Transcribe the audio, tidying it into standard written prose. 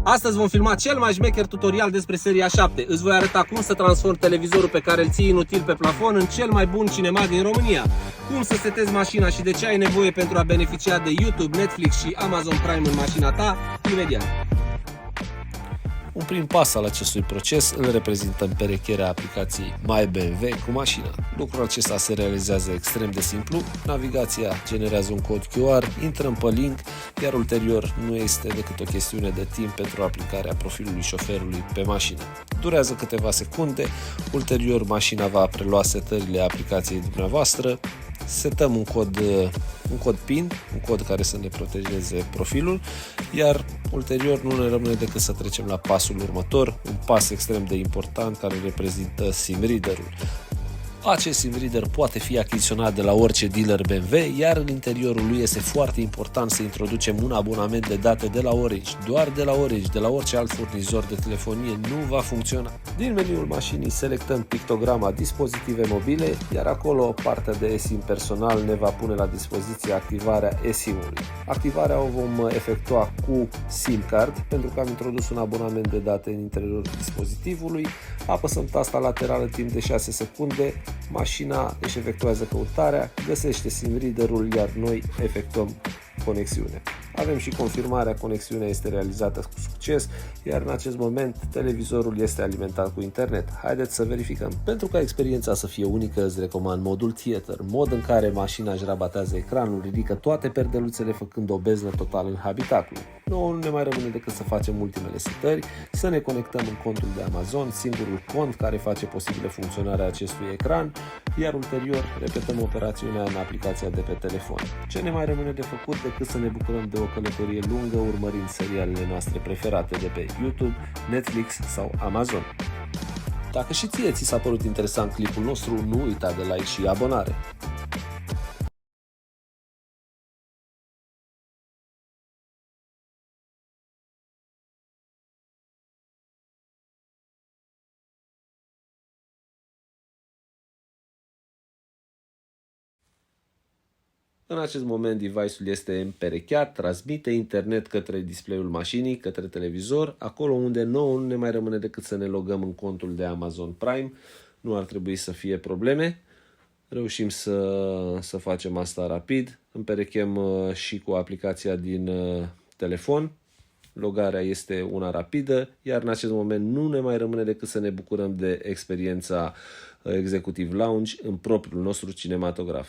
Astăzi vom filma cel mai șmecher tutorial despre seria 7. Îți voi arăta cum să transformi televizorul pe care îl ții inutil pe plafon în cel mai bun cinema din România. Cum să setezi mașina și de ce ai nevoie pentru a beneficia de YouTube, Netflix și Amazon Prime în mașina ta, imediat. Un prim pas al acestui proces îl reprezintă împerecherea aplicației My BMW cu mașina. Lucrul acesta se realizează extrem de simplu. Navigația generează un cod QR, intrăm pe link, iar ulterior nu este decât o chestiune de timp pentru aplicarea profilului șoferului pe mașină. Durează câteva secunde, ulterior mașina va prelua setările aplicației dumneavoastră. Setăm un cod PIN, un cod care să ne protejeze profilul, iar ulterior nu ne rămâne decât să trecem la pasul următor, un pas extrem de important care reprezintă SIM Reader-ul. Acest SIM Reader poate fi achiziționat de la orice dealer BMW, iar în interiorul lui este foarte important să introducem un abonament de date de la Orange. Doar de la Orange, de la orice alt furnizor de telefonie nu va funcționa. Din meniul mașinii selectăm pictograma dispozitive mobile, iar acolo partea de eSIM personal ne va pune la dispoziție activarea eSIM-ului. Activarea o vom efectua cu SIM card, pentru că am introdus un abonament de date în interiorul dispozitivului. Apăsăm tasta laterală timp de 6 secunde, mașina își efectuează căutarea, găsește SIM Reader-ul, iar noi efectuăm conexiune. Avem și confirmarea, conexiunea este realizată cu succes, iar în acest moment televizorul este alimentat cu internet. Haideți să verificăm. Pentru ca experiența să fie unică, îți recomand modul Theater, mod în care mașina își rabatează ecranul, ridică toate perdeluțele făcând o beznă totală în habitacul. Nouă nu ne mai rămâne decât să facem ultimele setări, să ne conectăm în contul de Amazon, singurul cont care face posibilă funcționarea acestui ecran, iar ulterior repetăm operațiunea în aplicația de pe telefon. Ce ne mai rămâne de făcut decât să ne bucurăm de o călătorie lungă urmărind serialele noastre preferate de pe YouTube, Netflix sau Amazon. Dacă și ție ți s-a părut interesant clipul nostru, nu uita de like și abonare. În acest moment device-ul este împerecheat, transmite internet către display-ul mașinii, către televizor, acolo unde nouă nu ne mai rămâne decât să ne logăm în contul de Amazon Prime. Nu ar trebui să fie probleme. Reușim să facem asta rapid. Împerechem și cu aplicația din telefon. Logarea este una rapidă, iar în acest moment nu ne mai rămâne decât să ne bucurăm de experiența Executive Lounge în propriul nostru cinematograf.